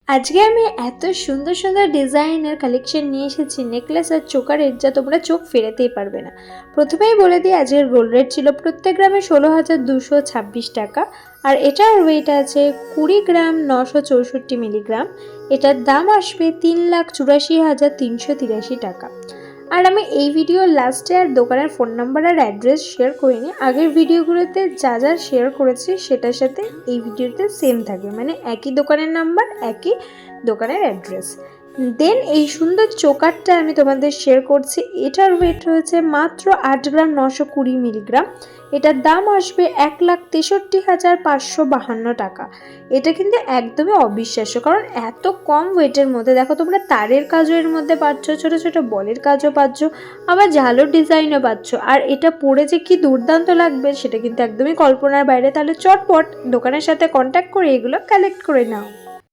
আজকে আমি এত সুন্দর সুন্দর ডিজাইনের কালেকশন নিয়ে এসেছি নেকলেস আর চোকারের, যা তোমরা চোখ ফেরাতেই পারবে না। প্রথমেই বলে দিই, আজকের গোল্ড রেট ছিল প্রত্যেক গ্রামে 16,226 টাকা। আর এটার ওয়েট আছে 20 গ্রাম 964 মিলিগ্রাম। এটার দাম আসবে 3,84,383 টাকা। আর আমি এই ভিডিওর লাস্টে আর দোকানের ফোন নাম্বার আর অ্যাড্রেস শেয়ার করিনি। আগের ভিডিওগুলোতে যা যা শেয়ার করেছি সেটার সাথে এই ভিডিওতে সেম থাকবে, মানে একই দোকানের নাম্বার, একই দোকানের অ্যাড্রেস। দেন এই সুন্দর চোকারটা আমি তোমাদের শেয়ার করছি। এটার ওয়েট রয়েছে মাত্র 8 গ্রাম 920 মিলিগ্রাম। এটার দাম আসবে 1,63,552 টাকা। এটা কিন্তু একদমই অবিশ্বাস্য, কারণ এত কম ওয়েটের মধ্যে দেখো তোমরা তারের কাজও এর মধ্যে পাচ্ছ, ছোট ছোট বলের কাজও পাচ্ছ, আবার ঝালোর ডিজাইনও পাচ্ছ। আর এটা পরে যে কি দুর্দান্ত লাগবে সেটা কিন্তু একদমই কল্পনার বাইরে। তাহলে চটপট দোকানের সাথে কন্ট্যাক্ট করে এগুলো কালেক্ট করে নাও।